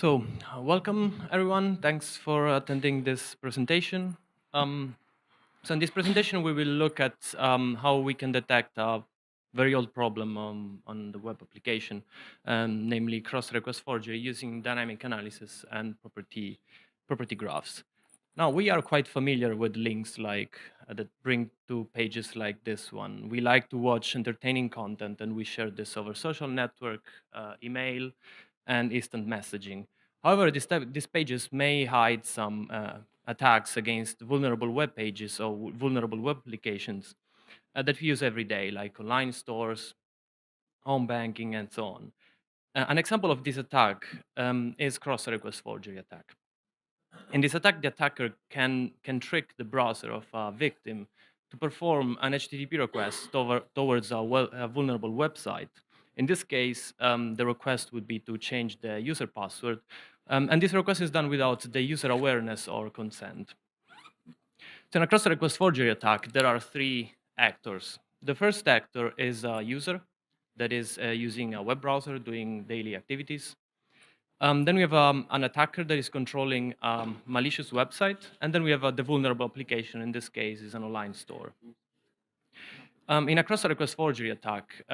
Welcome everyone. Thanks for attending this presentation. Um, so in this presentation, we will look at how we can detect a very old problem on the web application, namely cross-request forgery using dynamic analysis and property graphs. Now, we are quite familiar with links like that bring to pages like this one. We like to watch entertaining content, and we share this over social network, email, and instant messaging. However, these pages may hide some attacks against vulnerable web pages or vulnerable web applications that we use every day, like online stores, home banking, and so on. An example of this attack is cross-request forgery attack. In this attack, the attacker can trick the browser of a victim to perform an HTTP request towards a vulnerable website. In this case, the request would be to change the user password, and this request is done without the user awareness or consent. So in a cross-request forgery attack, there are three actors. The first actor is a user that is using a web browser doing daily activities. Then we have an attacker that is controlling malicious website, and then we have the vulnerable application. In this case, is an online store. In a cross-request forgery attack,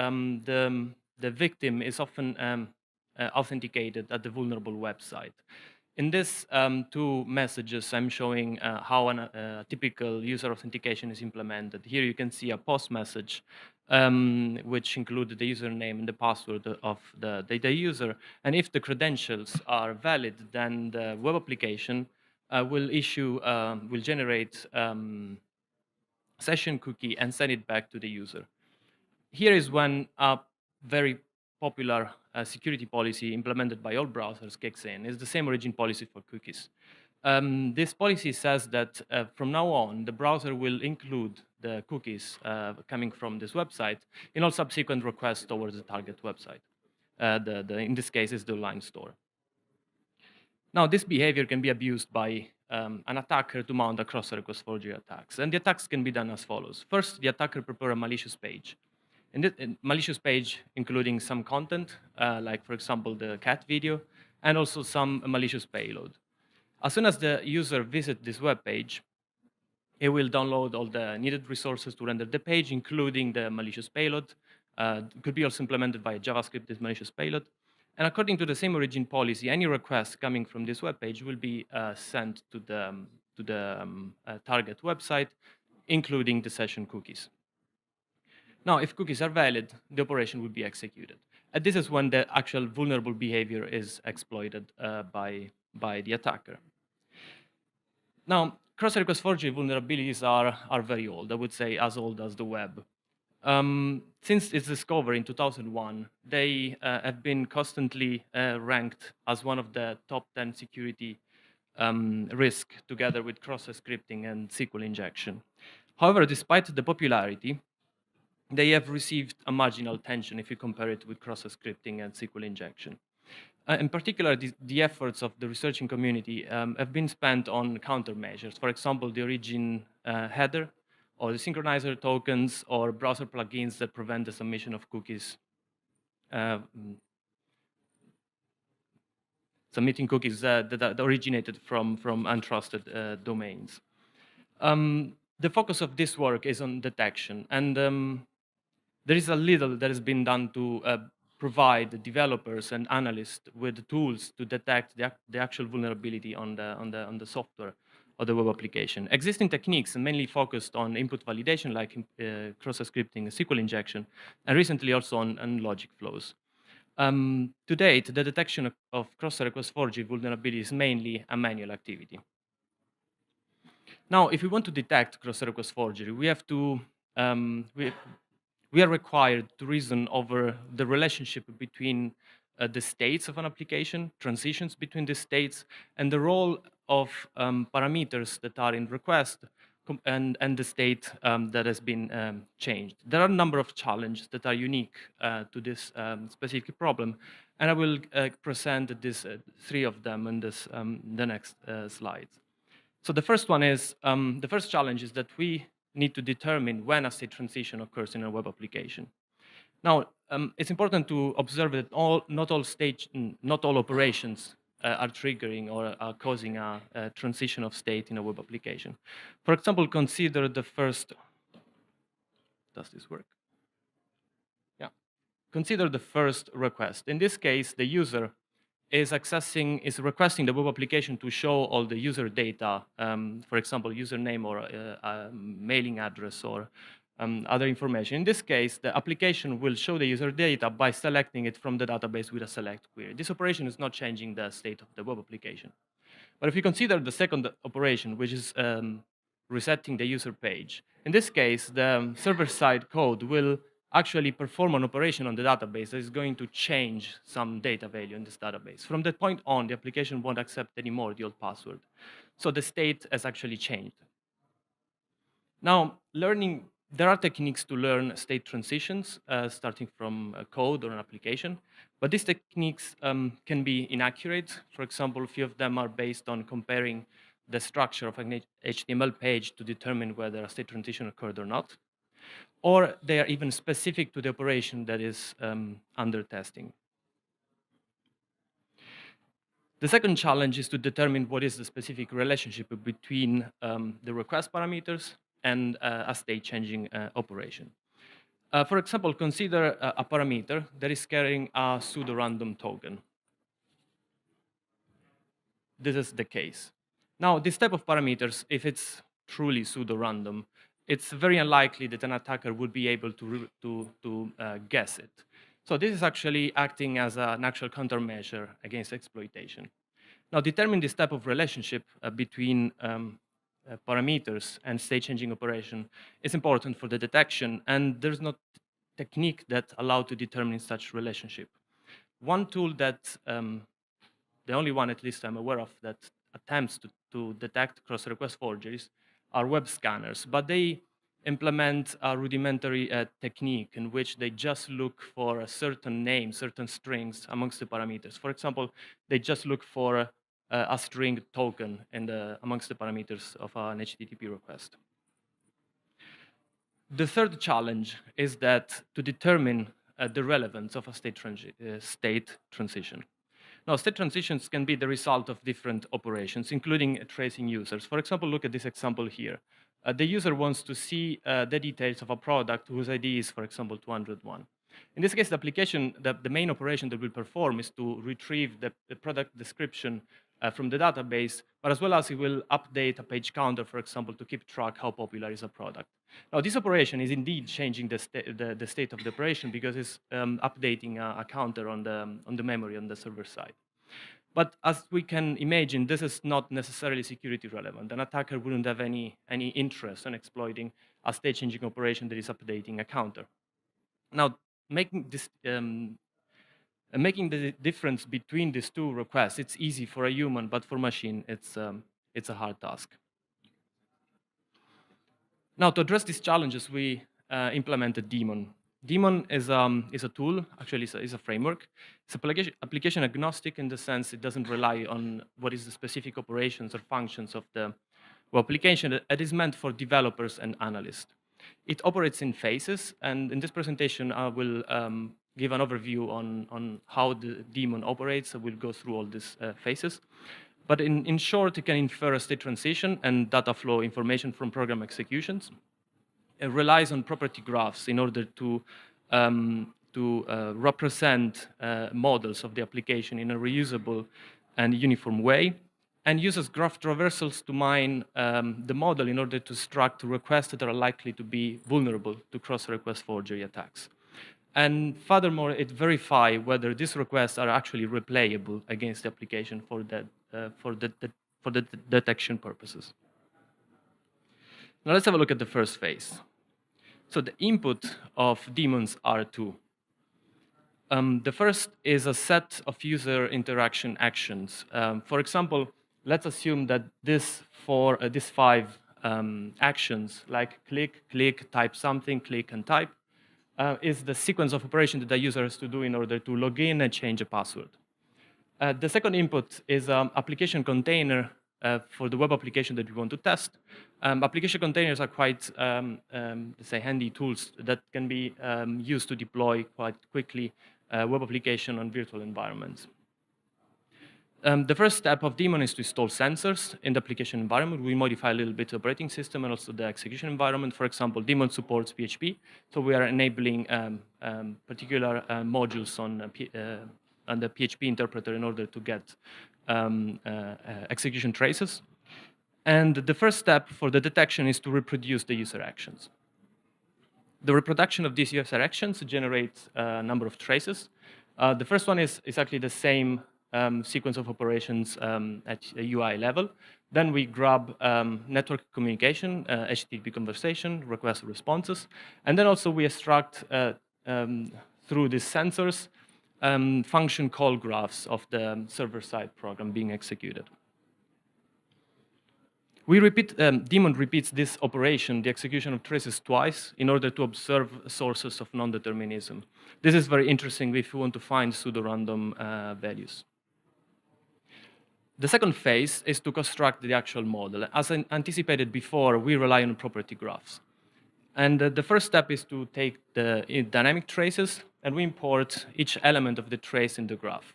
the victim is often authenticated at the vulnerable website. In this two messages, I'm showing how a typical user authentication is implemented. Here you can see a post message, which includes the username and the password of the data user. And if the credentials are valid, then the web application will generate session cookie and send it back to the user. Here is when a very popular security policy implemented by all browsers kicks in. It's the same origin policy for cookies. This policy says that from now on, the browser will include the cookies coming from this website in all subsequent requests towards the target website. In this case, is the online store. Now, this behavior can be abused by an attacker to mount a cross-request forgery attacks. And the attacks can be done as follows. First, the attacker prepare a malicious page. In this malicious page, including some content, like, for example, the cat video, and also some malicious payload. As soon as the user visits this web page, it will download all the needed resources to render the page, including the malicious payload. It could be also implemented by JavaScript, this malicious payload. And according to the same origin policy, any request coming from this web page will be sent to the target website, including the session cookies. Now, if cookies are valid, the operation will be executed. And this is when the actual vulnerable behavior is exploited by the attacker. Now, cross-request forgery vulnerabilities are very old, I would say as old as the web. Since its discovery in 2001, they have been constantly ranked as one of the top 10 security risk, together with cross-scripting and SQL injection. However, despite the popularity, they have received a marginal attention if you compare it with cross-scripting and SQL injection. In particular, the efforts of the researching community have been spent on countermeasures. For example, the origin header, or the synchronizer tokens, or browser plugins that prevent the submission of cookies, submitting cookies that originated from untrusted domains. The focus of this work is on detection, and there is a little that has been done to provide developers and analysts with tools to detect the actual vulnerability on the software or the web application. Existing techniques mainly focused on input validation, like cross-scripting, SQL injection, and recently also on logic flows. To date, the detection of cross-request forgery vulnerability is mainly a manual activity. Now, if we want to detect cross-request forgery, we have to we are required to reason over the relationship between the states of an application, transitions between the states, and the role of parameters that are in request and the state that has been changed. There are a number of challenges that are unique to this specific problem, and I will present this, three of them in the next slides. So the first one is, the first challenge is that we need to determine when a state transition occurs in a web application. Now, it's important to observe that not all operations are triggering or are causing a transition of state in a web application. For example, consider the first. Does this work? Yeah. Consider the first request. In this case, the user is requesting the web application to show all the user data, for example, username or mailing address or other information. In this case, the application will show the user data by selecting it from the database with a select query. This operation is not changing the state of the web application. But if you consider the second operation, which is resetting the user page, in this case, the server-side code will actually perform an operation on the database that is going to change some data value in this database. From that point on, the application won't accept anymore the old password. So the state has actually changed. Now, there are techniques to learn state transitions, starting from a code or an application, but these techniques can be inaccurate. For example, a few of them are based on comparing the structure of an HTML page to determine whether a state transition occurred or not, or they are even specific to the operation that is under testing. The second challenge is to determine what is the specific relationship between the request parameters and a state-changing operation. For example, consider a parameter that is carrying a pseudo-random token. This is the case. Now, this type of parameters, if it's truly pseudo-random, it's very unlikely that an attacker would be able to guess it. So this is actually acting as an actual countermeasure against exploitation. Now, determining this type of relationship between parameters and state-changing operation is important for the detection, and there's no technique that allows to determine such relationship. One tool that, the only one at least I'm aware of, that attempts to detect cross-request forgeries are web scanners, but they implement a rudimentary technique in which they just look for a certain name, certain strings amongst the parameters. For example, they just look for a string token amongst the parameters of an HTTP request. The third challenge is that to determine the relevance of a state transition. Now, state transitions can be the result of different operations, including tracing users. For example, look at this example here. The user wants to see the details of a product whose ID is, for example, 201. In this case, the application, the main operation that will perform is to retrieve the product description from the database, but as well as it will update a page counter, for example, to keep track how popular is a product. Now, this operation is indeed changing the state of the operation because it's updating a counter on the memory on the server side. But as we can imagine, this is not necessarily security relevant. An attacker wouldn't have any interest in exploiting a state-changing operation that is updating a counter. Now, making the difference between these two requests, it's easy for a human, but for machine, it's a hard task. Now, to address these challenges, we implemented Deemon. Deemon is a tool, actually it's a framework. It's application agnostic in the sense it doesn't rely on what is the specific operations or functions of the application. It is meant for developers and analysts. It operates in phases, and in this presentation, I will give an overview on how the Deemon operates. I will go through all these phases. But in short, it can infer a state transition and data flow information from program executions. It relies on property graphs in order to represent models of the application in a reusable and uniform way, and uses graph traversals to mine the model in order to extract requests that are likely to be vulnerable to cross-request forgery attacks. And furthermore, it verifies whether these requests are actually replayable against the application for the detection purposes. Now let's have a look at the first phase. So the input of Deemons are two. The first is a set of user interaction actions. For example, let's assume that these five actions, like click, type something, click, and type, is the sequence of operations that the user has to do in order to log in and change a password. The second input is an application container for the web application that we want to test. Application containers are quite, let's say, handy tools that can be used to deploy quite quickly web application on virtual environments. The first step of Deemon is to install sensors in the application environment. We modify a little bit the operating system and also the execution environment. For example, Deemon supports PHP, so we are enabling particular modules on the PHP interpreter in order to get execution traces. And the first step for the detection is to reproduce the user actions. The reproduction of these user actions generates a number of traces. The first one is exactly the same sequence of operations at a UI level. Then we grab network communication, HTTP conversation, request responses, and then also we extract through these sensors function call graphs of the server-side program being executed. Deemon repeats this operation, the execution of traces, twice in order to observe sources of non-determinism. This is very interesting if you want to find pseudo-random values. The second phase is to construct the actual model. As I anticipated before, we rely on property graphs. And the first step is to take the dynamic traces, and we import each element of the trace in the graph.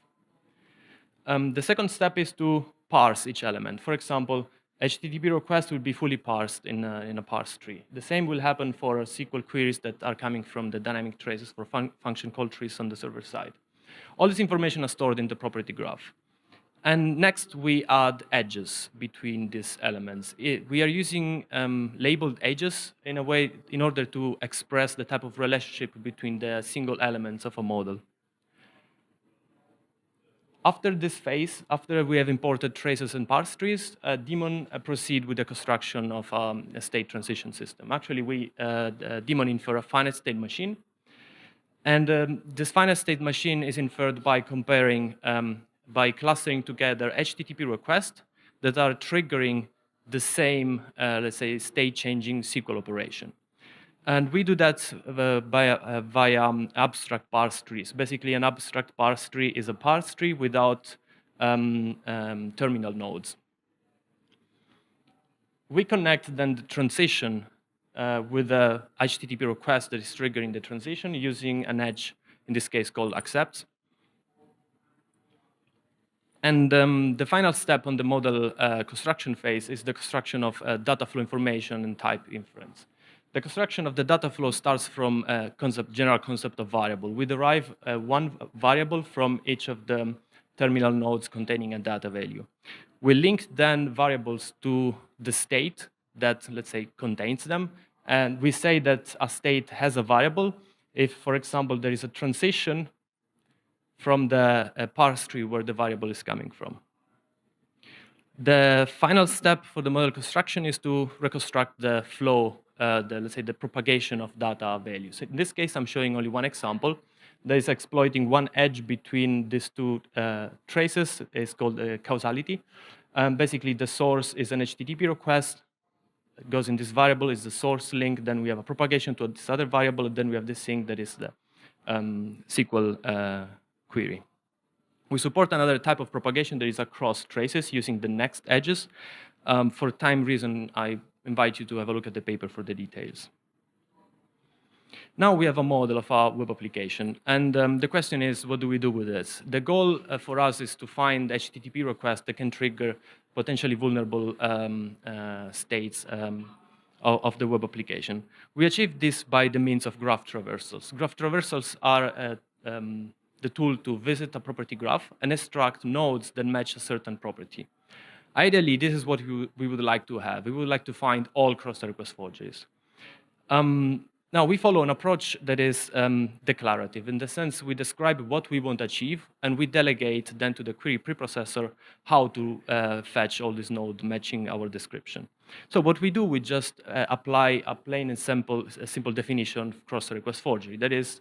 The second step is to parse each element. For example, HTTP request will be fully parsed in a parse tree. The same will happen for SQL queries that are coming from the dynamic traces for function call trees on the server side. All this information is stored in the property graph. And next, we add edges between these elements. We are using labeled edges in a way in order to express the type of relationship between the single elements of a model. After this phase, after we have imported traces and parse trees, Deemon proceed with the construction of a state transition system. Actually, Deemon infer a finite state machine. And this finite state machine is inferred by comparing, by clustering together HTTP requests that are triggering the same, let's say, state-changing SQL operation. And we do that via abstract parse trees. Basically, an abstract parse tree is a parse tree without terminal nodes. We connect then the transition with a HTTP request that is triggering the transition using an edge, in this case called accepts. And the final step on the model construction phase is the construction of data flow information and type inference. The construction of the data flow starts from a general concept of variable. We derive one variable from each of the terminal nodes containing a data value. We link then variables to the state that, let's say, contains them. And we say that a state has a variable if, for example, there is a transition from the parse tree where the variable is coming from. The final step for the model construction is to reconstruct the flow, let's say the propagation of data values. In this case, I'm showing only one example that is exploiting one edge between these two traces. It's called causality. Basically, the source is an HTTP request. It goes in this variable, is the source link. Then we have a propagation to this other variable. And then we have this thing that is the SQL query. We support another type of propagation that is across traces using the next edges. For time reason, I invite you to have a look at the paper for the details. Now we have a model of our web application. And the question is, what do we do with this? The goal for us is to find HTTP requests that can trigger potentially vulnerable states of the web application. We achieve this by the means of graph traversals. Graph traversals are the tool to visit a property graph and extract nodes that match a certain property. Ideally, this is what we would like to have. We would like to find all cross-request forgeries. Now, we follow an approach that is declarative. In the sense, we describe what we want to achieve, and we delegate then to the query preprocessor how to fetch all these nodes matching our description. So what we do, we just apply a plain and simple definition of cross-request forgery. That is,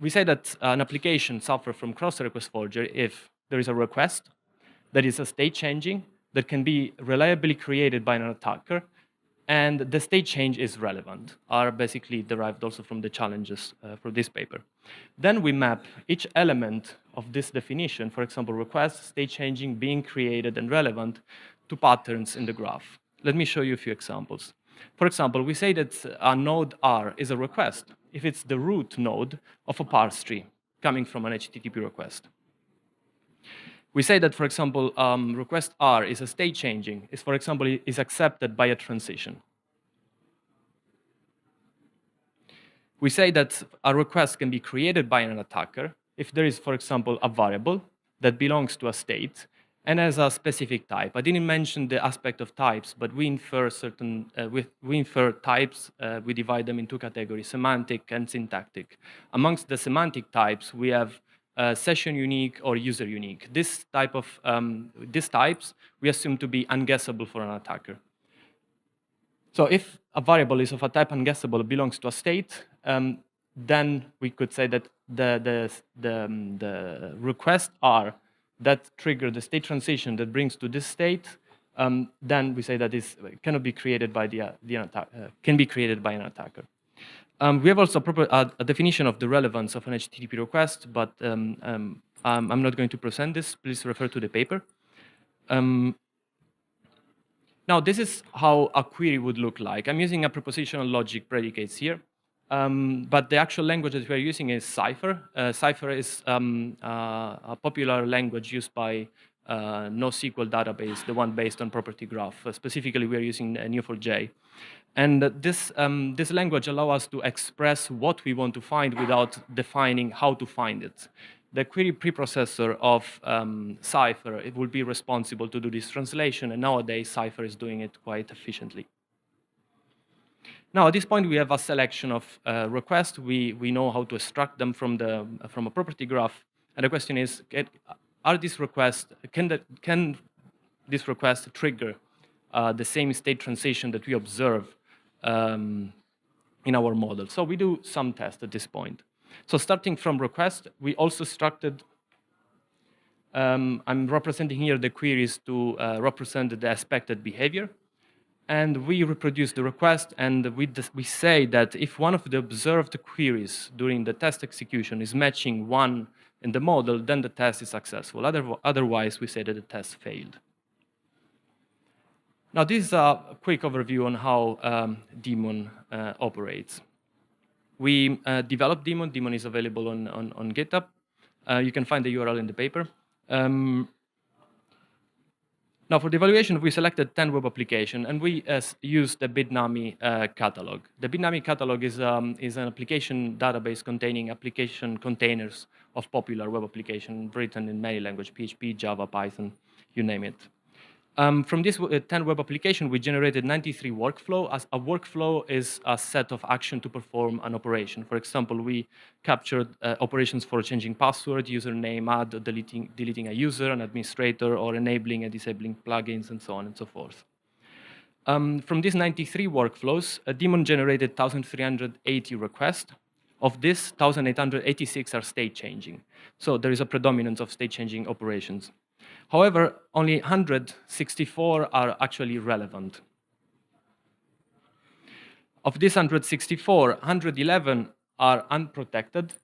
we say that an application suffers from cross-request forgery if there is a request that is a state changing that can be reliably created by an attacker, and the state change is relevant, are basically derived also from the challenges for this paper. Then we map each element of this definition, for example, request, state changing, being created, and relevant, to patterns in the graph. Let me show you a few examples. For example, we say that a node R is a request if it's the root node of a parse tree coming from an HTTP request. We say that, for example, request R is a state changing, is, for example, is accepted by a transition. We say that a request can be created by an attacker if there is, for example, a variable that belongs to a state and has a specific type. I didn't mention the aspect of types, but we infer certain we infer types. We divide them into categories: semantic and syntactic. Amongst the semantic types, we have session unique or user unique. This type of these types we assume to be unguessable for an attacker. So if a variable is of a type unguessable, belongs to a state, then we could say that the requests are that trigger the state transition that brings to this state. Then we say that this cannot be created by can be created by an attacker. We have also a definition of the relevance of an HTTP request, but I'm not going to present this. Please refer to the paper. Now, this is how a query would look like. I'm using a propositional logic predicates here, but the actual language that we're using is Cypher. Cypher is a popular language used by NoSQL database, the one based on property graph. Specifically, we're using Neo4j. And this language allows us to express what we want to find without defining how to find it. The query preprocessor of Cypher, it will be responsible to do this translation, and nowadays Cypher is doing it quite efficiently. Now, at this point, we have a selection of requests. We know how to extract them from a property graph, and the question is, are these requests can this request trigger the same state transition that we observe in our model? So we do some tests at this point. So starting from request, we also structured, I'm representing here the queries to represent the expected behavior. And we reproduce the request, and we say that if one of the observed queries during the test execution is matching one in the model, then the test is successful. Otherwise, we say that the test failed. Now, this is a quick overview on how Deemon operates. We developed Deemon. Deemon is available on GitHub. You can find the URL in the paper. Now, for the evaluation, we selected 10 web applications, and we used the Bitnami catalog. The Bitnami catalog is an application database containing application containers of popular web applications written in many languages: PHP, Java, Python, you name it. From this 10 web application, we generated 93 workflow. As a workflow is a set of action to perform an operation. For example, we captured operations for changing password, username, add, deleting a user, an administrator, or enabling and disabling plugins, and so on and so forth. From these 93 workflows, Deemon generated 1,380 requests. Of this, 1,886 are state changing. So there is a predominance of state changing operations. However, only 164 are actually relevant. Of these 164, 111 are unprotected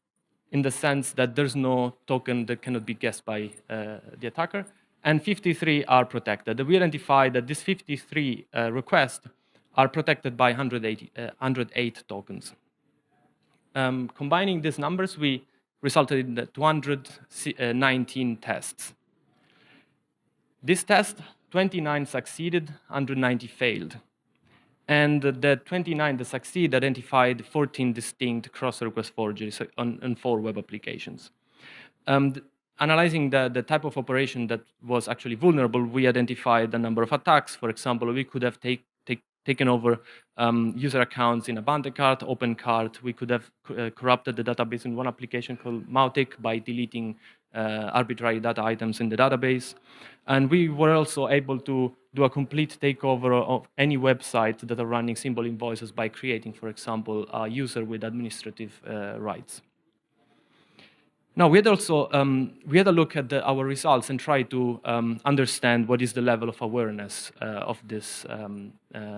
in the sense that there's no token that cannot be guessed by the attacker, and 53 are protected. We identified that these 53 requests are protected by 108 tokens. Combining these numbers, we resulted in 219 tests. This test, 29 succeeded, 190 failed. And the 29 that succeed identified 14 distinct cross-request forgeries on 4 web applications. Analyzing the type of operation that was actually vulnerable, we identified a number of attacks. For example, we could have taken over user accounts in Abandoned Cart, Open Cart. We could have corrupted the database in one application called Mautic by deleting arbitrary data items in the database. And we were also able to do a complete takeover of any website that are running symbol invoices by creating, for example, a user with administrative rights. Now, we had also we had a look at our results and tried to understand what is the level of awareness of this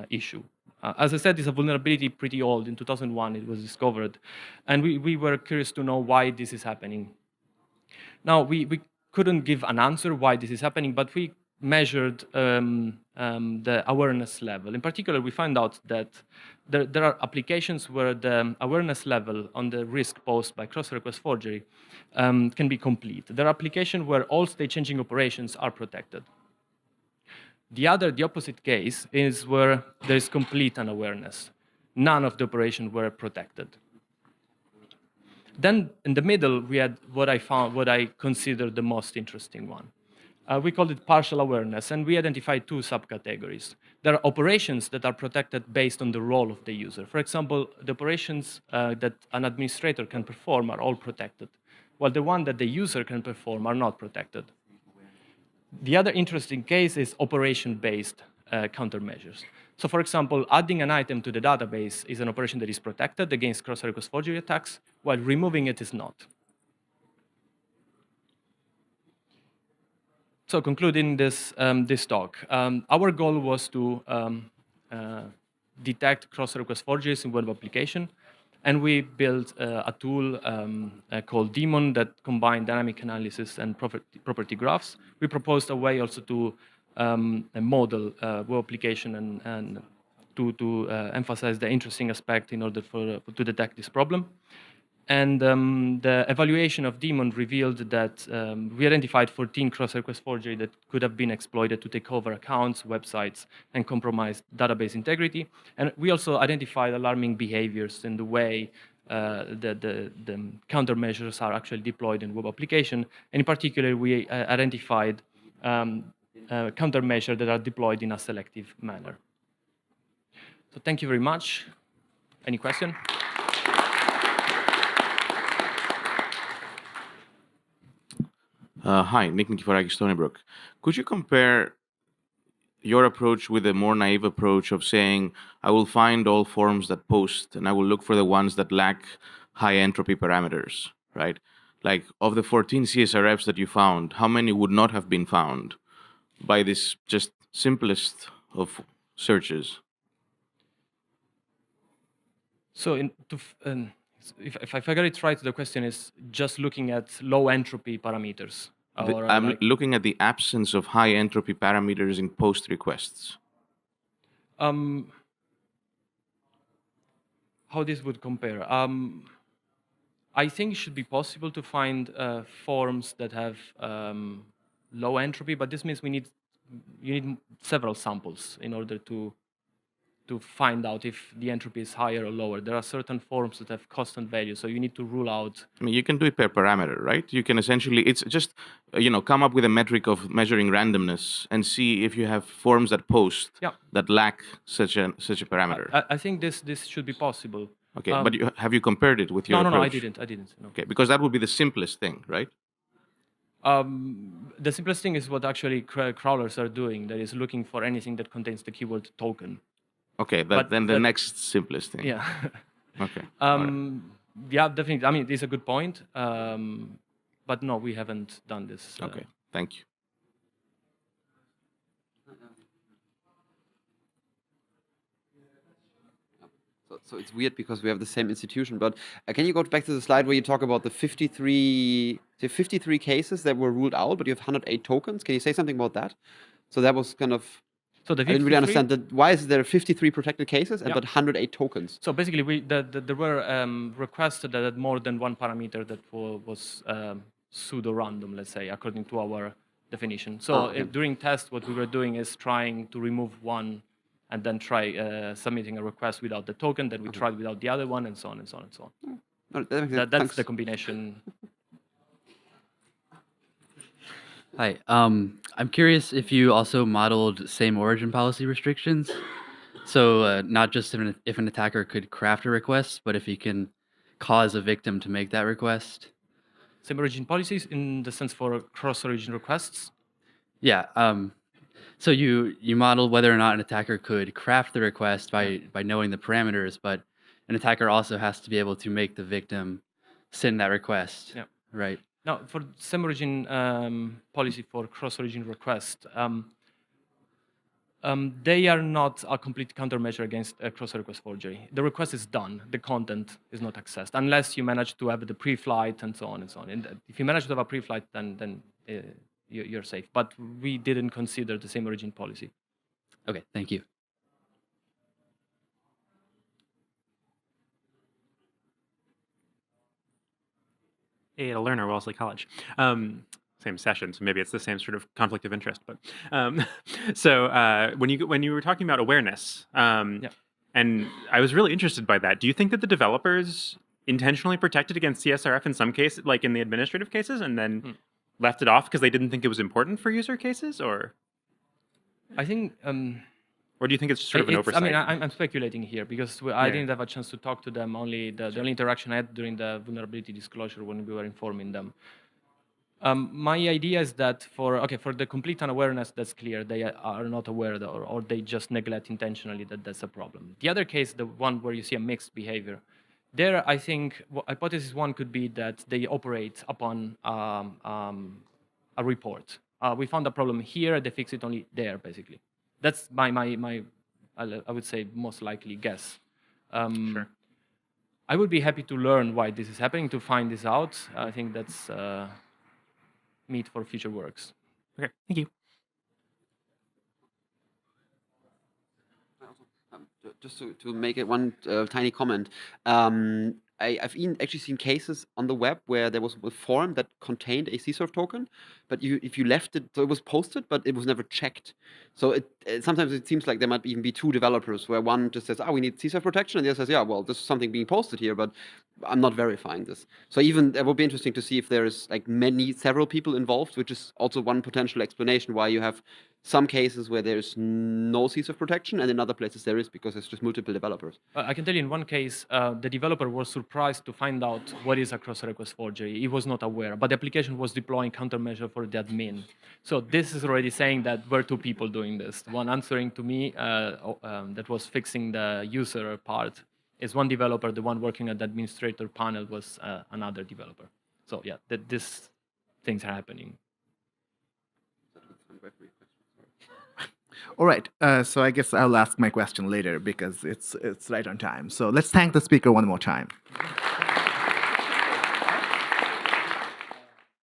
issue. As I said, it's a vulnerability pretty old. In 2001, it was discovered. And we were curious to know why this is happening. Now, we couldn't give an answer why this is happening, but we measured the awareness level. In particular, we found out that there are applications where the awareness level on the risk posed by cross-request forgery can be complete. There are applications where all state-changing operations are protected. The opposite case is where there is complete unawareness. None of the operations were protected. Then in the middle, we had what I consider the most interesting one. We called it partial awareness, and we identified two subcategories. There are operations that are protected based on the role of the user. For example, the operations that an administrator can perform are all protected, while the one that the user can perform are not protected. The other interesting case is operation-based countermeasures. So for example, adding an item to the database is an operation that is protected against cross-request forgery attacks, while removing it is not. So concluding this talk, our goal was to detect cross-request forgeries in web application, and we built a tool called Deemon that combined dynamic analysis and property graphs. We proposed a way also to model web application and to emphasize the interesting aspect in order to detect this problem. And the evaluation of Deemon revealed that we identified 14 cross-request forgery that could have been exploited to take over accounts, websites, and compromise database integrity. And we also identified alarming behaviors in the way the countermeasures are actually deployed in web application. And in particular, we identified countermeasures that are deployed in a selective manner. So thank you very much. Any question? Hi, Nick Nikiforakis, Stony Brook. Could you compare your approach with a more naive approach of saying, I will find all forms that post and I will look for the ones that lack high entropy parameters, right? Like of the 14 CSRFs that you found, how many would not have been found by this just simplest of searches? So if I got it right, the question is just looking at low entropy parameters. I'm looking at the absence of high entropy parameters in post requests. How this would compare? I think it should be possible to find forms that have low entropy, but this means you need several samples in order to find out if the entropy is higher or lower. There are certain forms that have constant value, so you need to rule out. I mean, you can do it per parameter, right? You can essentially, it's just, come up with a metric of measuring randomness and see if you have forms that post that lack such a parameter. I think this should be possible. Okay, but have you compared it with your approach? No, I didn't. No. Okay, because that would be the simplest thing, right? The simplest thing is what actually crawlers are doing, that is looking for anything that contains the keyword token. Okay, then the next simplest thing. Yeah. Okay. Yeah, definitely. I mean, it's a good point. But no, we haven't done this. Okay, thank you. So it's weird because we have the same institution, but can you go back to the slide where you talk about the 53 cases that were ruled out, but you have 108 tokens? Can you say something about that? So that was kind of... So I didn't really understand that. Why is there 53 protected cases but 108 tokens? So basically, there were requests that had more than one parameter that was pseudo-random, let's say, according to our definition. So during tests, what we were doing is trying to remove one and then try submitting a request without the token. Then we tried without the other one, and so on and so on and so on. That's the combination. Hi. I'm curious if you also modeled same origin policy restrictions. So not just if an attacker could craft a request, but if he can cause a victim to make that request. Same origin policies in the sense for cross-origin requests? Yeah. So you modeled whether or not an attacker could craft the request by knowing the parameters, but an attacker also has to be able to make the victim send that request. Yeah. Right. Now, for same origin policy for cross-origin requests, they are not a complete countermeasure against cross-request forgery. The request is done. The content is not accessed unless you manage to have the pre-flight and so on and so on. And if you manage to have a pre-flight, then you're safe. But we didn't consider the same origin policy. Okay, thank you. A learner, Wellesley College. Same session, so maybe it's the same sort of conflict of interest. But when you were talking about awareness, and I was really interested by that. Do you think that the developers intentionally protected against CSRF in some cases, like in the administrative cases, and then left it off because they didn't think it was important for user cases, or I think. Or do you think it's sort of an oversight? I mean, I'm speculating here because I didn't have a chance to talk to them. Only the only interaction I had during the vulnerability disclosure when we were informing them. My idea is that for the complete unawareness, that's clear. They are not aware or they just neglect intentionally that that's a problem. The other case, the one where you see a mixed behavior, there I think hypothesis one could be that they operate upon a report. We found a problem here, they fix it only there, basically. That's my I would say most likely guess. Sure. I would be happy to learn why this is happening, to find this out. I think that's meat for future works. Okay, thank you. Just to make it one tiny comment, I've actually seen cases on the web where there was a form that contained a CSRF token, but if you left it, so it was posted, but it was never checked. So sometimes it seems like there might even be two developers where one just says, "Oh, we need CSRF protection," and the other says, "Yeah, well, this is something being posted here, but I'm not verifying this." So even it would be interesting to see if there is like several people involved, which is also one potential explanation why you have some cases where there's no CSRF protection, and in other places there is because there's just multiple developers. I can tell you in one case, the developer was surprised to find out what is a cross-request forgery. He was not aware, but the application was deploying countermeasure for the admin. So this is already saying that were two people doing this. One answering to me that was fixing the user part is one developer. The one working at the administrator panel was another developer. So yeah, these things are happening. All right, so I guess I'll ask my question later because it's right on time. So let's thank the speaker one more time.